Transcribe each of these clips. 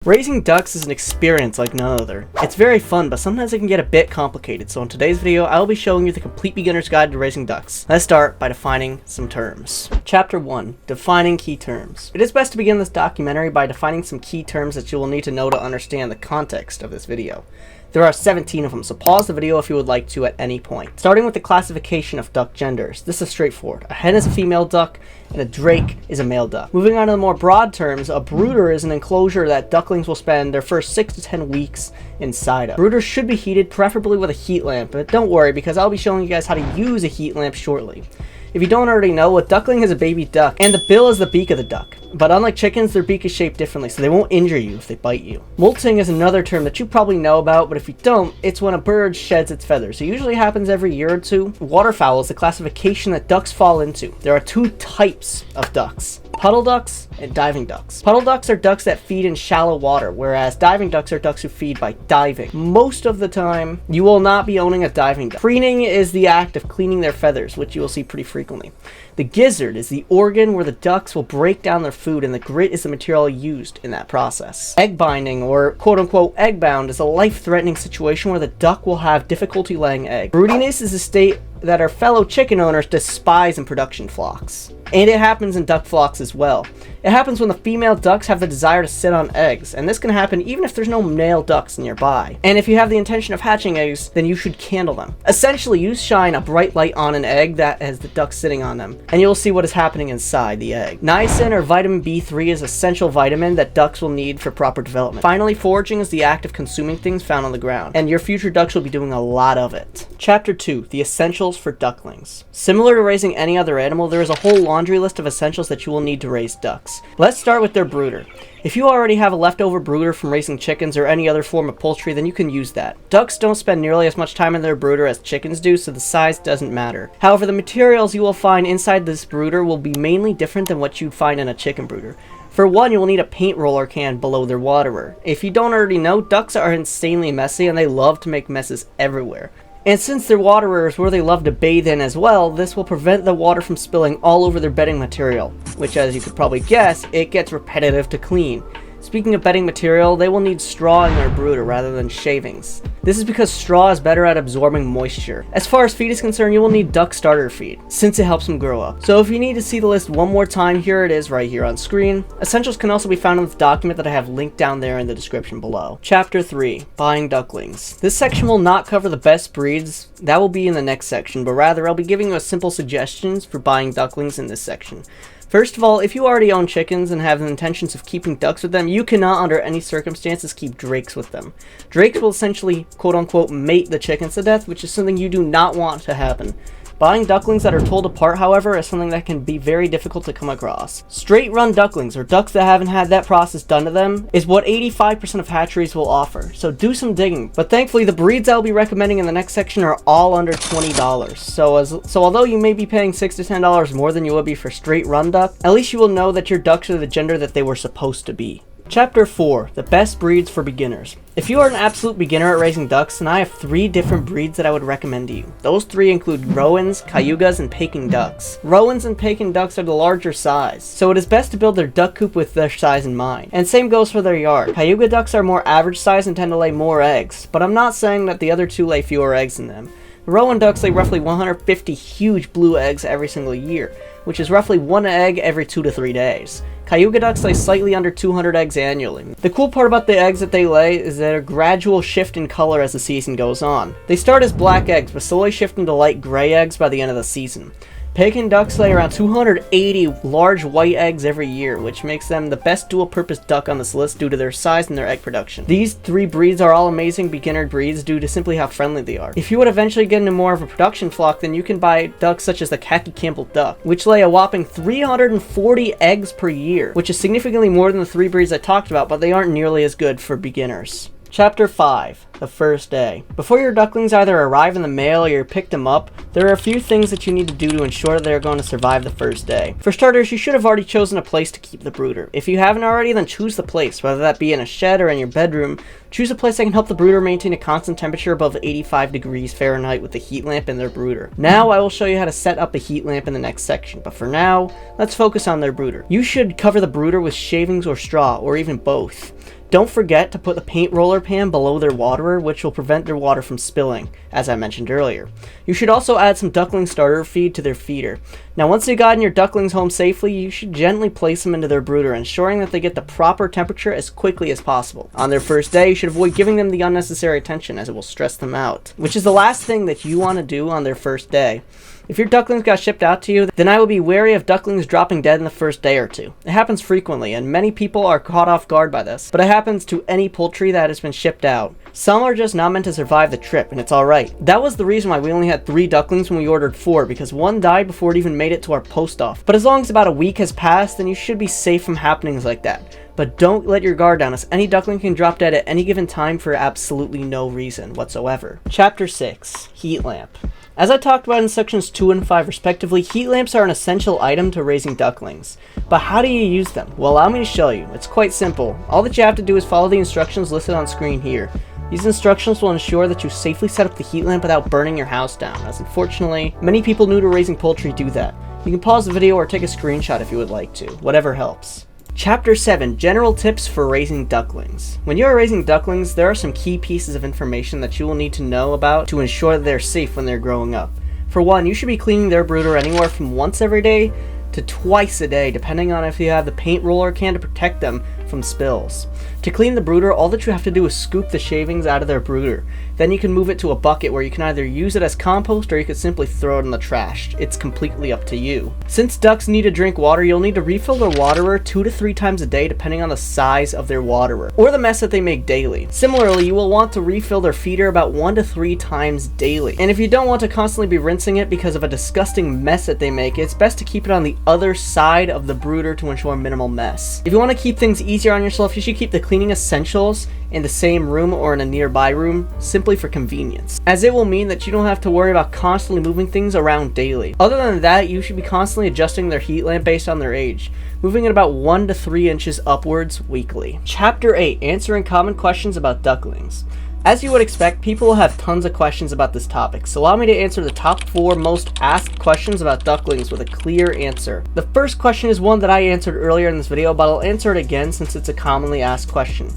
Raising ducks is an experience like none other. It's very fun, but sometimes it can get a bit complicated, so in today's video, I will be showing you the complete beginner's guide to raising ducks. Let's start by defining some terms. Chapter 1. Defining key terms. It is best to begin this documentary by defining some key terms that you will need to know to understand the context of this video. There are 17 of them, so pause the video if you would like to at any point. Starting with the classification of duck genders. This is straightforward. A hen is a female duck, and a drake is a male duck. Moving on to the more broad terms, a brooder is an enclosure that ducklings will spend their first 6 to 10 weeks inside of. Brooders should be heated, preferably with a heat lamp, but don't worry because I'll be showing you guys how to use a heat lamp shortly. If you don't already know, a duckling is a baby duck, and the bill is the beak of the duck. But unlike chickens, their beak is shaped differently, so they won't injure you if they bite you. Molting is another term that you probably know about, but if you don't, it's when a bird sheds its feathers. It usually happens every year or two. Waterfowl is the classification that ducks fall into. There are two types of ducks: puddle ducks and diving ducks. Puddle ducks are ducks that feed in shallow water, whereas diving ducks are ducks who feed by diving. Most of the time, you will not be owning a diving duck. Preening is the act of cleaning their feathers, which you will see pretty frequently. The gizzard is the organ where the ducks will break down their food, and the grit is the material used in that process. Egg binding, or quote-unquote egg bound, is a life-threatening situation where the duck will have difficulty laying eggs. Broodiness is a state that our fellow chicken owners despise in production flocks. And it happens in duck flocks as well. It happens when the female ducks have the desire to sit on eggs, and this can happen even if there's no male ducks nearby. And if you have the intention of hatching eggs, then you should candle them. Essentially, you shine a bright light on an egg that has the ducks sitting on them, and you'll see what is happening inside the egg. Niacin, or vitamin B3, is an essential vitamin that ducks will need for proper development. Finally, foraging is the act of consuming things found on the ground, and your future ducks will be doing a lot of it. Chapter 2. The essentials for ducklings. Similar to raising any other animal, there is a whole laundry list of essentials that you will need to raise ducks. Let's start with their brooder. If you already have a leftover brooder from raising chickens or any other form of poultry, then you can use that. Ducks don't spend nearly as much time in their brooder as chickens do, so the size doesn't matter. However, the materials you will find inside this brooder will be mainly different than what you'd find in a chicken brooder. For one, you will need a paint roller can below their waterer. If you don't already know, ducks are insanely messy and they love to make messes everywhere. And since their waterer is where they love to bathe in as well, this will prevent the water from spilling all over their bedding material, which, as you could probably guess, it gets repetitive to clean. Speaking of bedding material, they will need straw in their brooder rather than shavings. This is because straw is better at absorbing moisture. As far as feed is concerned, you will need duck starter feed, since it helps them grow up. So if you need to see the list one more time, here it is right here on screen. Essentials can also be found in the document that I have linked down there in the description below. Chapter 3. Buying ducklings. This section will not cover the best breeds, that will be in the next section, but rather I'll be giving you a simple suggestions for buying ducklings in this section. First of all, if you already own chickens and have the intentions of keeping ducks with them, you cannot under any circumstances keep drakes with them. Drakes will essentially quote-unquote mate the chickens to death, which is something you do not want to happen. Buying ducklings that are told apart, however, is something that can be very difficult to come across. Straight-run ducklings, or ducks that haven't had that process done to them, is what 85% of hatcheries will offer, so do some digging. But thankfully, the breeds I'll be recommending in the next section are all under $20. So although you may be paying $6 to $10 more than you would be for straight-run duck, at least you will know that your ducks are the gender that they were supposed to be. Chapter 4. The best breeds for beginners. If you are an absolute beginner at raising ducks, then I have 3 different breeds that I would recommend to you. Those 3 include Rowans, Cayugas, and Peking ducks. Rowans and Peking ducks are the larger size, so it is best to build their duck coop with their size in mind. And same goes for their yard. Cayuga ducks are more average size and tend to lay more eggs, but I'm not saying that the other 2 lay fewer eggs than them. Rowan ducks lay roughly 150 huge blue eggs every single year, which is roughly 1 egg every 2 to 3 days. Cayuga ducks lay slightly under 200 eggs annually. The cool part about the eggs that they lay is their gradual shift in color as the season goes on. They start as black eggs, but slowly shift into light gray eggs by the end of the season. Peking ducks lay around 280 large white eggs every year, which makes them the best dual-purpose duck on this list due to their size and their egg production. These 3 breeds are all amazing beginner breeds due to simply how friendly they are. If you would eventually get into more of a production flock, then you can buy ducks such as the Khaki Campbell duck, which lay a whopping 340 eggs per year, which is significantly more than the 3 breeds I talked about, but they aren't nearly as good for beginners. Chapter 5. The first day. Before your ducklings either arrive in the mail or you pick them up, there are a few things that you need to do to ensure that they are going to survive the first day. For starters, you should have already chosen a place to keep the brooder. If you haven't already, then choose the place, whether that be in a shed or in your bedroom. Choose a place that can help the brooder maintain a constant temperature above 85 degrees Fahrenheit with the heat lamp in their brooder. Now I will show you how to set up the heat lamp in the next section, but for now, let's focus on their brooder. You should cover the brooder with shavings or straw, or even both. Don't forget to put the paint roller pan below their waterer, which will prevent their water from spilling, as I mentioned earlier. You should also add some duckling starter feed to their feeder. Now once you've gotten your ducklings home safely, you should gently place them into their brooder, ensuring that they get the proper temperature as quickly as possible. On their first day, you should avoid giving them the unnecessary attention, as it will stress them out, which is the last thing that you want to do on their first day. If your ducklings got shipped out to you, then I would be wary of ducklings dropping dead in the first day or two. It happens frequently, and many people are caught off guard by this, but it happens to any poultry that has been shipped out. Some are just not meant to survive the trip, and it's alright. That was the reason why we only had 3 ducklings when we ordered 4, because 1 died before it even made it to our post office. But as long as about a week has passed, then you should be safe from happenings like that. But don't let your guard down, as any duckling can drop dead at any given time for absolutely no reason whatsoever. Chapter 6. Heat Lamp. As I talked about in sections 2 and 5 respectively, heat lamps are an essential item to raising ducklings. But how do you use them? Well, allow me to show you. It's quite simple. All that you have to do is follow the instructions listed on screen here. These instructions will ensure that you safely set up the heat lamp without burning your house down, as unfortunately, many people new to raising poultry do that. You can pause the video or take a screenshot if you would like to, whatever helps. Chapter 7. General tips for raising ducklings. When you are raising ducklings, there are some key pieces of information that you will need to know about to ensure that they're safe when they're growing up. For one, you should be cleaning their brooder anywhere from once every day to twice a day, depending on if you have the paint roller can to protect them from spills. To clean the brooder, all that you have to do is scoop the shavings out of their brooder. Then you can move it to a bucket where you can either use it as compost or you could simply throw it in the trash. It's completely up to you. Since ducks need to drink water, you'll need to refill their waterer 2 to 3 times a day depending on the size of their waterer or the mess that they make daily. Similarly, you will want to refill their feeder about 1 to 3 times daily. And if you don't want to constantly be rinsing it because of a disgusting mess that they make, it's best to keep it on the other side of the brooder to ensure minimal mess. If you want to keep things easier on yourself, you should keep the cleaning essentials in the same room or in a nearby room, simply for convenience, as it will mean that you don't have to worry about constantly moving things around daily. Other than that, you should be constantly adjusting their heat lamp based on their age, moving it about 1 to 3 inches upwards weekly. Chapter 8. Answering common questions about ducklings. As you would expect, people will have tons of questions about this topic, so allow me to answer the top 4 most asked questions about ducklings with a clear answer. The first question is one that I answered earlier in this video, but I'll answer it again since it's a commonly asked question.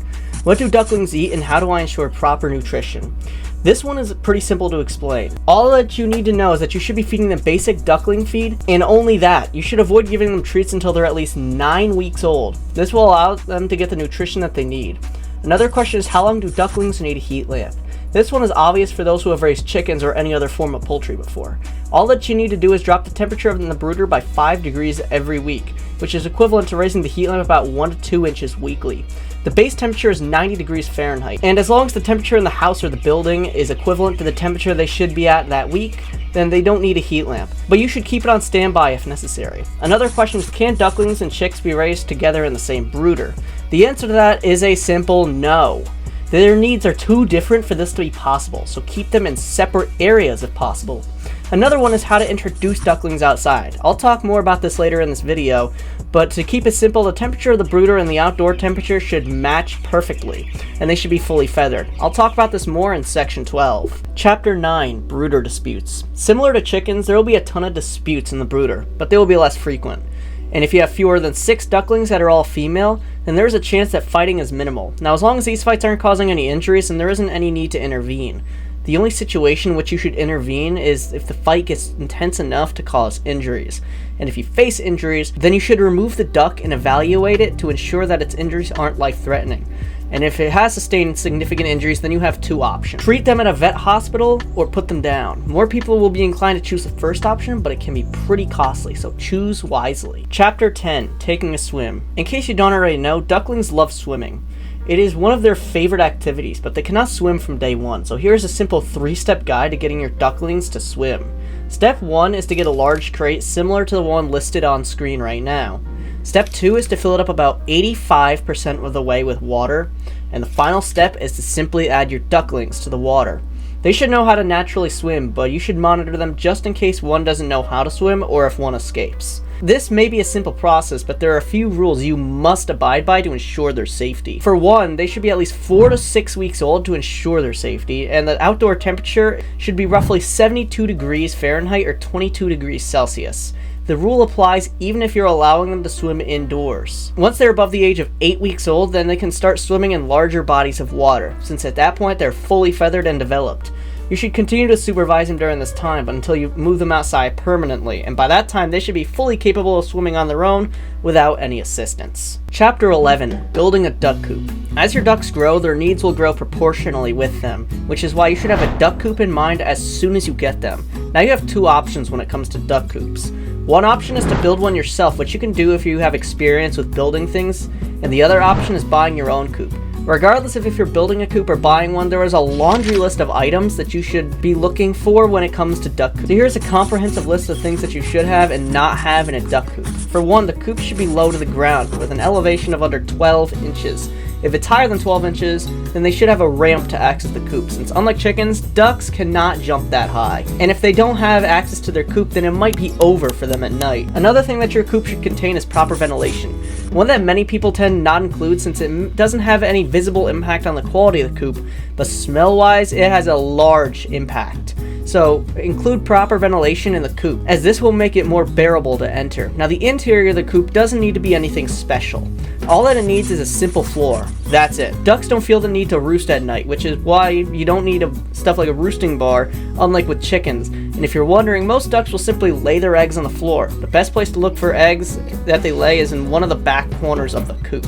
What do ducklings eat and how do I ensure proper nutrition? This one is pretty simple to explain. All that you need to know is that you should be feeding them basic duckling feed, and only that. You should avoid giving them treats until they're at least 9 weeks old. This will allow them to get the nutrition that they need. Another question is, how long do ducklings need a heat lamp? This one is obvious for those who have raised chickens or any other form of poultry before. All that you need to do is drop the temperature in the brooder by 5 degrees every week, which is equivalent to raising the heat lamp about 1 to 2 inches weekly. The base temperature is 90 degrees Fahrenheit, and as long as the temperature in the house or the building is equivalent to the temperature they should be at that week, then they don't need a heat lamp, but you should keep it on standby if necessary. Another question is, can ducklings and chicks be raised together in the same brooder? The answer to that is a simple no. Their needs are too different for this to be possible, so keep them in separate areas if possible. Another one is how to introduce ducklings outside. I'll talk more about this later in this video, but to keep it simple, the temperature of the brooder and the outdoor temperature should match perfectly, and they should be fully feathered. I'll talk about this more in section 12. Chapter 9. Brooder Disputes. Similar to chickens, there will be a ton of disputes in the brooder, but they will be less frequent. And if you have fewer than 6 ducklings that are all female, then there's a chance that fighting is minimal. Now, as long as these fights aren't causing any injuries, then there isn't any need to intervene. The only situation in which you should intervene is if the fight gets intense enough to cause injuries. And if you face injuries, then you should remove the duck and evaluate it to ensure that its injuries aren't life-threatening. And if it has sustained significant injuries, then you have 2 options. Treat them at a vet hospital or put them down. More people will be inclined to choose the first option, but it can be pretty costly, so choose wisely. Chapter 10. Taking a swim. In case you don't already know, ducklings love swimming. It is one of their favorite activities, but they cannot swim from day 1, so here's a simple 3-step guide to getting your ducklings to swim. Step 1 is to get a large crate similar to the one listed on screen right now. Step 2 is to fill it up about 85% of the way with water, and the final step is to simply add your ducklings to the water. They should know how to naturally swim, but you should monitor them just in case one doesn't know how to swim or if one escapes. This may be a simple process, but there are a few rules you must abide by to ensure their safety. For one, they should be at least 4 to 6 weeks old to ensure their safety, and the outdoor temperature should be roughly 72 degrees Fahrenheit or 22 degrees Celsius. The rule applies even if you're allowing them to swim indoors. Once they're above the age of 8 weeks old, then they can start swimming in larger bodies of water, since at that point they're fully feathered and developed. You should continue to supervise them during this time, but until you move them outside permanently, and by that time they should be fully capable of swimming on their own without any assistance. Chapter 11. Building a duck coop. As your ducks grow, their needs will grow proportionally with them, which is why you should have a duck coop in mind as soon as you get them. Now you have two options when it comes to duck coops. One option is to build one yourself, which you can do if you have experience with building things, and the other option is buying your own coop. Regardless of if you're building a coop or buying one, there is a laundry list of items that you should be looking for when it comes to duck coops. So here's a comprehensive list of things that you should have and not have in a duck coop. For one, the coop should be low to the ground with an elevation of under 12 inches. If it's higher than 12 inches, then they should have a ramp to access the coop, since unlike chickens, ducks cannot jump that high. And if they don't have access to their coop, then it might be over for them at night. Another thing that your coop should contain is proper ventilation. One that many people tend not include since it doesn't have any visible impact on the quality of the coop, but smell-wise, it has a large impact. So include proper ventilation in the coop, as this will make it more bearable to enter. Now the interior of the coop doesn't need to be anything special. All that it needs is a simple floor. That's it. Ducks don't feel the need to roost at night, which is why you don't need stuff like a roosting bar, unlike with chickens. And if you're wondering, most ducks will simply lay their eggs on the floor. The best place to look for eggs that they lay is in one of the back corners of the coop.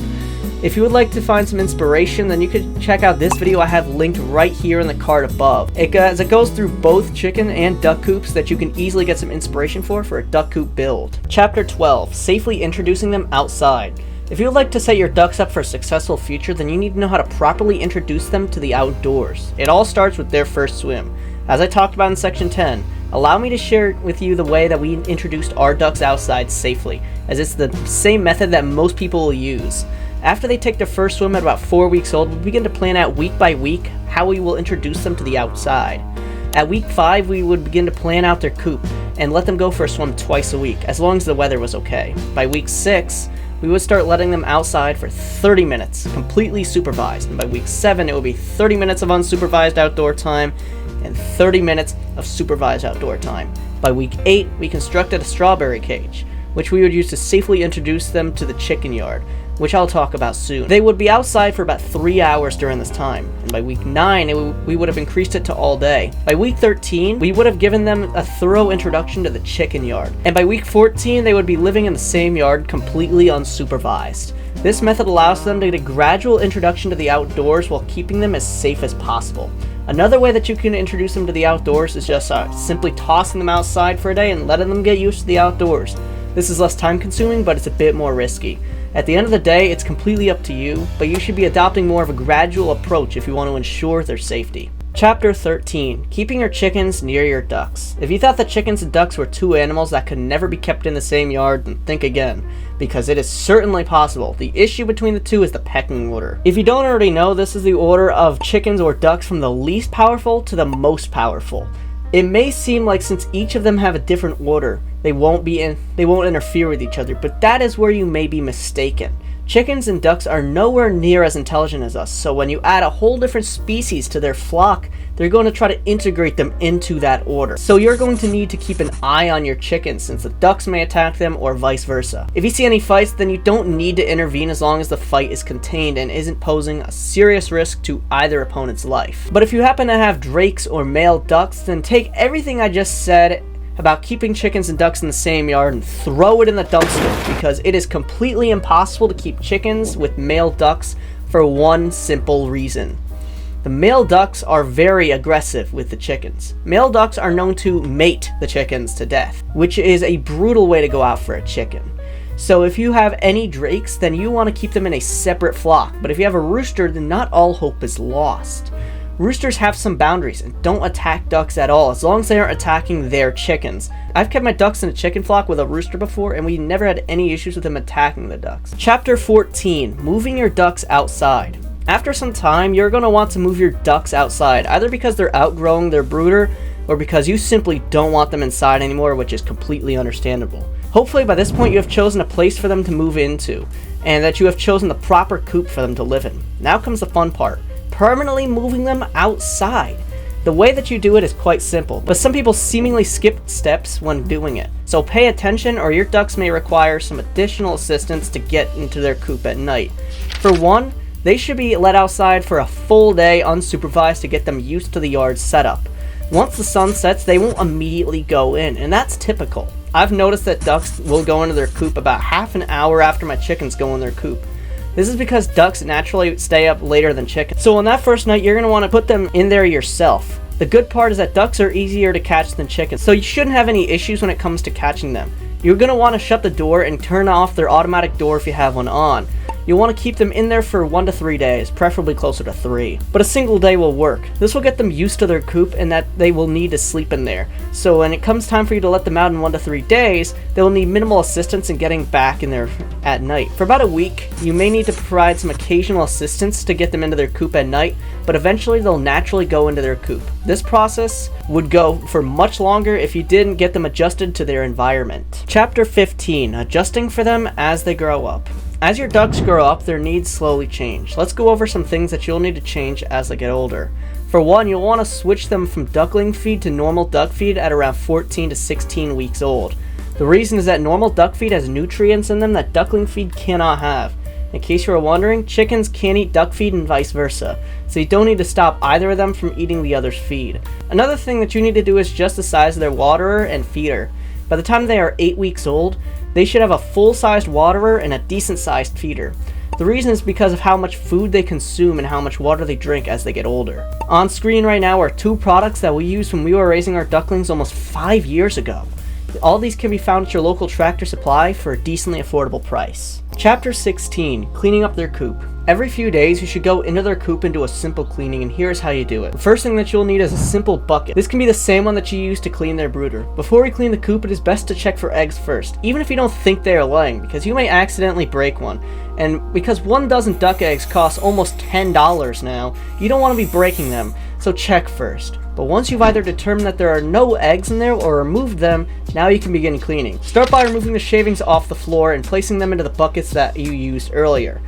If you would like to find some inspiration, then you could check out this video I have linked right here in the card above. It goes through both chicken and duck coops that you can easily get some inspiration for a duck coop build. Chapter 12. Safely introducing them outside. If you would like to set your ducks up for a successful future, then you need to know how to properly introduce them to the outdoors. It all starts with their first swim. As I talked about in section 10, allow me to share with you the way that we introduced our ducks outside safely, as it's the same method that most people will use. After they take their first swim at about 4 weeks old, we begin to plan out week by week how we will introduce them to the outside. At week 5, we would begin to plan out their coop and let them go for a swim twice a week, as long as the weather was okay. By week 6, we would start letting them outside for 30 minutes, completely supervised. And by week 7, it would be 30 minutes of unsupervised outdoor time and 30 minutes of supervised outdoor time. By week 8, we constructed a strawberry cage, which we would use to safely introduce them to the chicken yard, which I'll talk about soon. They would be outside for about 3 hours during this time, and by week 9, we would have increased it to all day. By week 13, we would have given them a thorough introduction to the chicken yard, and by week 14, they would be living in the same yard completely unsupervised. This method allows them to get a gradual introduction to the outdoors while keeping them as safe as possible. Another way that you can introduce them to the outdoors is just simply tossing them outside for a day and letting them get used to the outdoors. This is less time consuming, but it's a bit more risky. At the end of the day, it's completely up to you, but you should be adopting more of a gradual approach if you want to ensure their safety. Chapter 13. Keeping your chickens near your ducks. If you thought that chickens and ducks were two animals that could never be kept in the same yard, then think again, because it is certainly possible. The issue between the two is the pecking order. If you don't already know, this is the order of chickens or ducks from the least powerful to the most powerful. It may seem like since each of them have a different order, they won't interfere with each other, but that is where you may be mistaken. Chickens and ducks are nowhere near as intelligent as us, so when you add a whole different species to their flock, they're going to try to integrate them into that order. So you're going to need to keep an eye on your chickens, since the ducks may attack them or vice versa. If you see any fights, then you don't need to intervene as long as the fight is contained and isn't posing a serious risk to either opponent's life. But if you happen to have drakes or male ducks, then take everything I just said about keeping chickens and ducks in the same yard and throw it in the dumpster, because it is completely impossible to keep chickens with male ducks for one simple reason. The male ducks are very aggressive with the chickens. Male ducks are known to mate the chickens to death, which is a brutal way to go out for a chicken. So if you have any drakes, then you want to keep them in a separate flock, but if you have a rooster, then not all hope is lost. Roosters have some boundaries and don't attack ducks at all, as long as they aren't attacking their chickens. I've kept my ducks in a chicken flock with a rooster before, and we never had any issues with them attacking the ducks. Chapter 14. Moving your ducks outside. After some time, you're going to want to move your ducks outside, either because they're outgrowing their brooder, or because you simply don't want them inside anymore, which is completely understandable. Hopefully by this point you have chosen a place for them to move into, and that you have chosen the proper coop for them to live in. Now comes the fun part. Permanently moving them outside. The way that you do it is quite simple, but some people seemingly skip steps when doing it. So So pay attention or your ducks may require some additional assistance to get into their coop at night. For one, they should be let outside for a full day unsupervised to get them used to the yard setup. Once the sun sets, they won't immediately go in, and that's typical. I've noticed that ducks will go into their coop about half an hour after my chickens go in their coop. This is because ducks naturally stay up later than chickens. So on that first night, you're going to want to put them in there yourself. The good part is that ducks are easier to catch than chickens, so you shouldn't have any issues when it comes to catching them. You're going to want to shut the door and turn off their automatic door if you have one on. You'll want to keep them in there for 1 to 3 days, preferably closer to 3. But a single day will work. This will get them used to their coop and that they will need to sleep in there. So when it comes time for you to let them out in 1 to 3 days, they will need minimal assistance in getting back in there at night. For about a week, you may need to provide some occasional assistance to get them into their coop at night, but eventually they'll naturally go into their coop. This process would go for much longer if you didn't get them adjusted to their environment. Chapter 15, Adjusting for them as they grow up. As your ducks grow up, their needs slowly change. Let's go over some things that you'll need to change as they get older. For one, you'll want to switch them from duckling feed to normal duck feed at around 14 to 16 weeks old. The reason is that normal duck feed has nutrients in them that duckling feed cannot have. In case you were wondering, chickens can't eat duck feed and vice versa, so you don't need to stop either of them from eating the other's feed. Another thing that you need to do is adjust the size of their waterer and feeder. By the time they are 8 weeks old, they should have a full-sized waterer and a decent-sized feeder. The reason is because of how much food they consume and how much water they drink as they get older. On screen right now are 2 products that we used when we were raising our ducklings almost 5 years ago. All these can be found at your local Tractor Supply for a decently affordable price. Chapter 16, Cleaning up their coop. Every few days you should go into their coop and do a simple cleaning, and here's how you do it. The first thing that you'll need is a simple bucket. This can be the same one that you use to clean their brooder. Before we clean the coop, it is best to check for eggs first, even if you don't think they are laying, because you may accidentally break one. And because 1 dozen duck eggs costs almost $10 now, you don't want to be breaking them, so check first. But once you've either determined that there are no eggs in there or removed them, now you can begin cleaning. Start by removing the shavings off the floor and placing them into the buckets that you used earlier.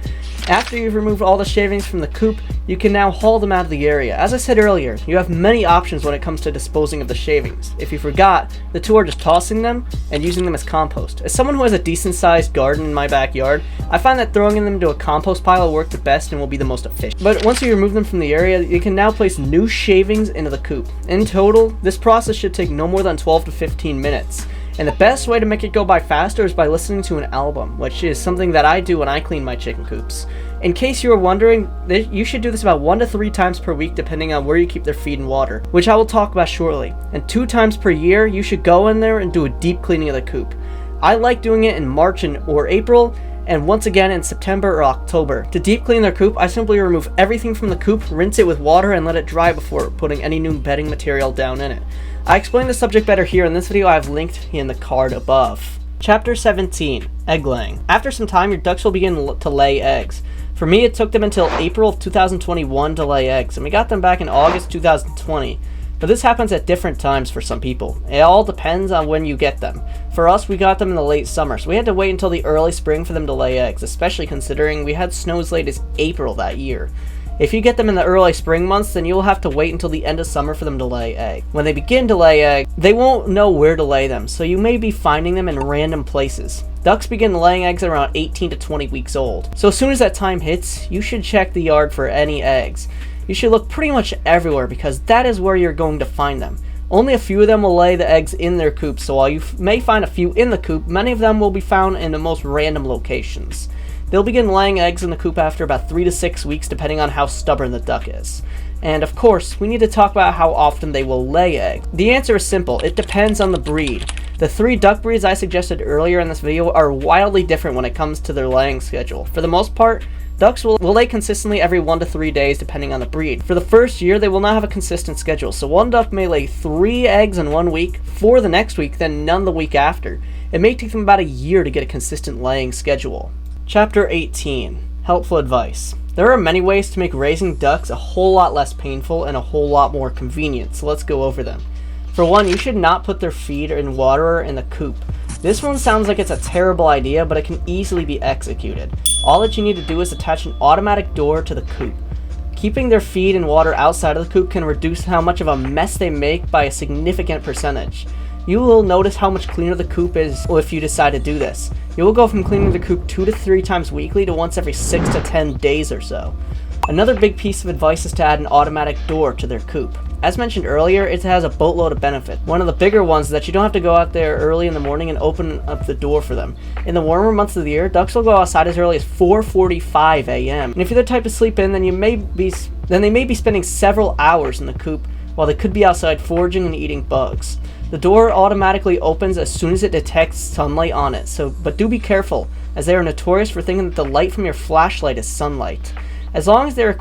After you've removed all the shavings from the coop, you can now haul them out of the area. As I said earlier, you have many options when it comes to disposing of the shavings. If you forgot, the 2 are just tossing them and using them as compost. As someone who has a decent sized garden in my backyard, I find that throwing them into a compost pile will work the best and will be the most efficient. But once you remove them from the area, you can now place new shavings into the coop. In total, this process should take no more than 12 to 15 minutes. And the best way to make it go by faster is by listening to an album, which is something that I do when I clean my chicken coops. In case you were wondering, you should do this about 1 to 3 times per week depending on where you keep their feed and water, which I will talk about shortly. And 2 times per year, you should go in there and do a deep cleaning of the coop. I like doing it in March or April, and once again in September or October. To deep clean their coop, I simply remove everything from the coop, rinse it with water, and let it dry before putting any new bedding material down in it. I explain the subject better here in this video I have linked in the card above. Chapter 17, Egg Laying. After some time, your ducks will begin to lay eggs. For me, it took them until April of 2021 to lay eggs, and we got them back in August 2020. But this happens at different times for some people. It all depends on when you get them. For us, we got them in the late summer, so we had to wait until the early spring for them to lay eggs, especially considering we had snow as late as April that year. If you get them in the early spring months, then you'll have to wait until the end of summer for them to lay eggs. When they begin to lay eggs, they won't know where to lay them, so you may be finding them in random places. Ducks begin laying eggs at around 18 to 20 weeks old. So as soon as that time hits, you should check the yard for any eggs. You should look pretty much everywhere because that is where you're going to find them. Only a few of them will lay the eggs in their coop, so while you may find a few in the coop, many of them will be found in the most random locations. They'll begin laying eggs in the coop after about 3 to 6 weeks depending on how stubborn the duck is. And of course, we need to talk about how often they will lay eggs. The answer is simple, it depends on the breed. The 3 duck breeds I suggested earlier in this video are wildly different when it comes to their laying schedule. For the most part, ducks will lay consistently every 1 to 3 days depending on the breed. For the first year, they will not have a consistent schedule, so one duck may lay 3 eggs in 1 week, 4 the next week, then none the week after. It may take them about a year to get a consistent laying schedule. Chapter 18, Helpful Advice. There are many ways to make raising ducks a whole lot less painful and a whole lot more convenient, so let's go over them. For one, you should not put their feed and waterer in the coop. This one sounds like it's a terrible idea, but it can easily be executed. All that you need to do is attach an automatic door to the coop. Keeping their feed and water outside of the coop can reduce how much of a mess they make by a significant percentage. You will notice how much cleaner the coop is if you decide to do this. You will go from cleaning the coop 2 to 3 times weekly to once every 6 to 10 days or so. Another big piece of advice is to add an automatic door to their coop. As mentioned earlier, it has a boatload of benefits. One of the bigger ones is that you don't have to go out there early in the morning and open up the door for them. In the warmer months of the year, ducks will go outside as early as 4:45 a.m. And if you're the type to sleep in, then they may be spending several hours in the coop while they could be outside foraging and eating bugs. The door automatically opens as soon as it detects sunlight on it, but do be careful, as they are notorious for thinking that the light from your flashlight is sunlight. As long as you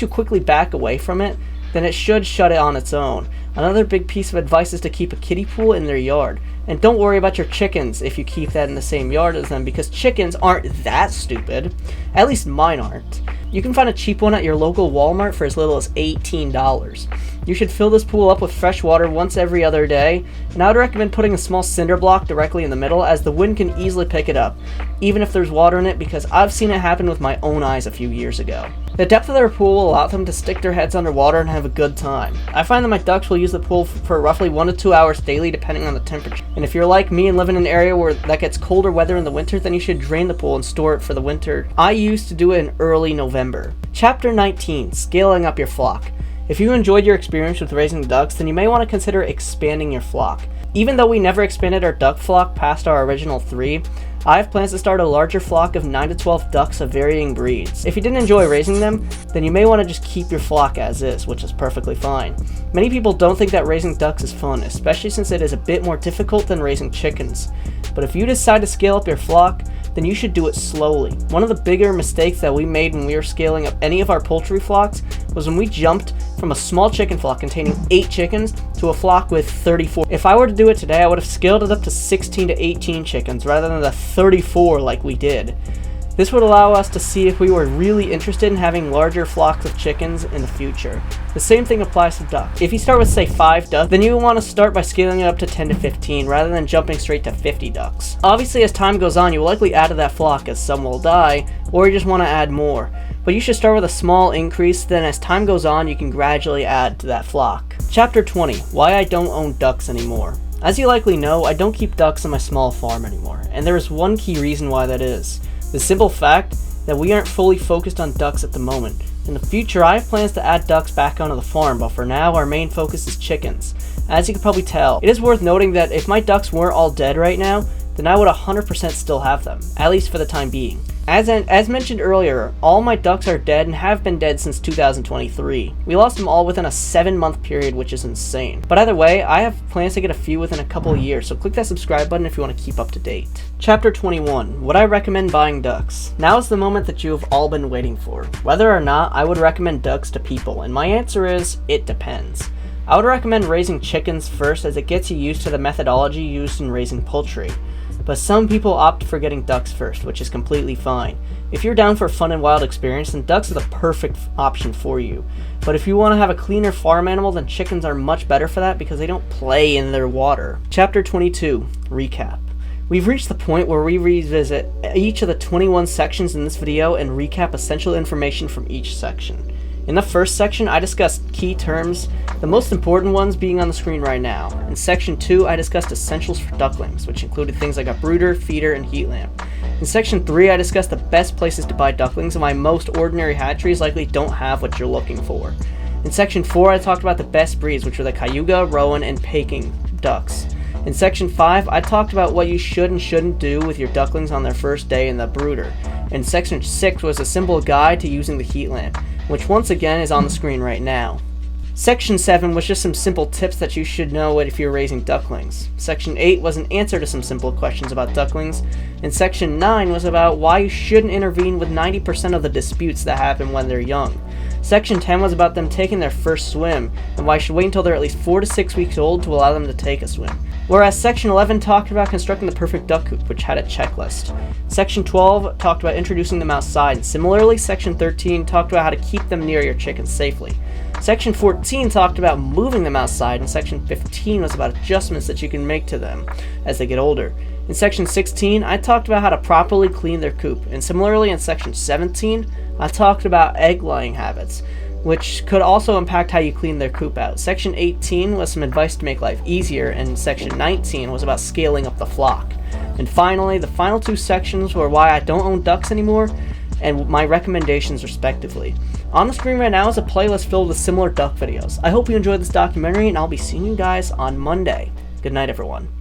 quickly back away from it, then it should shut it on its own. Another big piece of advice is to keep a kiddie pool in their yard. And don't worry about your chickens if you keep that in the same yard as them, because chickens aren't that stupid. At least mine aren't. You can find a cheap one at your local Walmart for as little as $18. You should fill this pool up with fresh water once every other day, and I would recommend putting a small cinder block directly in the middle, as the wind can easily pick it up, even if there's water in it, because I've seen it happen with my own eyes a few years ago. The depth of their pool will allow them to stick their heads underwater and have a good time. I find that my ducks will use the pool for roughly 1 to 2 hours daily depending on the temperature. And if you're like me and live in an area that gets colder weather in the winter, then you should drain the pool and store it for the winter. I used to do it in early November. Chapter 19, Scaling Up Your Flock. If you enjoyed your experience with raising ducks, then you may want to consider expanding your flock. Even though we never expanded our duck flock past our original 3, I have plans to start a larger flock of 9 to 12 ducks of varying breeds. If you didn't enjoy raising them, then you may want to just keep your flock as is, which is perfectly fine. Many people don't think that raising ducks is fun, especially since it is a bit more difficult than raising chickens. But if you decide to scale up your flock, then you should do it slowly. One of the bigger mistakes that we made when we were scaling up any of our poultry flocks was when we jumped from a small chicken flock containing 8 chickens to a flock with 34. If I were to do it today, I would have scaled it up to 16 to 18 chickens rather than the 34 like we did. This would allow us to see if we were really interested in having larger flocks of chickens in the future. The same thing applies to ducks. If you start with say 5 ducks, then you will want to start by scaling it up to 10 to 15 rather than jumping straight to 50 ducks. Obviously, as time goes on, you will likely add to that flock as some will die, or you just want to add more. But you should start with a small increase, then as time goes on, you can gradually add to that flock. Chapter 20, Why I Don't Own Ducks Anymore. As you likely know, I don't keep ducks on my small farm anymore, and there is one key reason why that is. The simple fact that we aren't fully focused on ducks at the moment. In the future, I have plans to add ducks back onto the farm, but for now, our main focus is chickens. As you can probably tell, it is worth noting that if my ducks weren't all dead right now, then I would 100% still have them, at least for the time being. As mentioned earlier, all my ducks are dead and have been dead since 2023. We lost them all within a 7-month period, which is insane. But either way, I have plans to get a few within a couple of years, so click that subscribe button if you want to keep up to date. Chapter 21, Would I Recommend Buying Ducks? Now is the moment that you have all been waiting for. Whether or not I would recommend ducks to people, and my answer is, it depends. I would recommend raising chickens first, as it gets you used to the methodology used in raising poultry. But some people opt for getting ducks first, which is completely fine. If you're down for a fun and wild experience, then ducks are the perfect option for you. But if you want to have a cleaner farm animal, then chickens are much better for that because they don't play in their water. Chapter 22, Recap. We've reached the point where we revisit each of the 21 sections in this video and recap essential information from each section. In the first section, I discussed key terms, the most important ones being on the screen right now. In section 2, I discussed essentials for ducklings, which included things like a brooder, feeder, and heat lamp. In section 3, I discussed the best places to buy ducklings, and why most ordinary hatcheries likely don't have what you're looking for. In section 4, I talked about the best breeds, which were the Cayuga, Rowan, and Peking ducks. In section 5, I talked about what you should and shouldn't do with your ducklings on their first day in the brooder. And section 6 was a simple guide to using the heat lamp, which once again is on the screen right now. Section 7 was just some simple tips that you should know if you're raising ducklings. Section 8 was an answer to some simple questions about ducklings, and Section 9 was about why you shouldn't intervene with 90% of the disputes that happen when they're young. Section 10 was about them taking their first swim, and why you should wait until they're at least 4 to 6 weeks old to allow them to take a swim. Whereas Section 11 talked about constructing the perfect duck coop, which had a checklist. Section 12 talked about introducing them outside, and similarly, Section 13 talked about how to keep them near your chickens safely. Section 14 talked about moving them outside, and Section 15 was about adjustments that you can make to them as they get older. In Section 16, I talked about how to properly clean their coop, and similarly in Section 17, I talked about egg laying habits. which could also impact how you clean their coop out. Section 18 was some advice to make life easier, and Section 19 was about scaling up the flock. And finally, the final 2 sections were why I don't own ducks anymore, and my recommendations respectively. On the screen right now is a playlist filled with similar duck videos. I hope you enjoyed this documentary, and I'll be seeing you guys on Monday. Good night, everyone.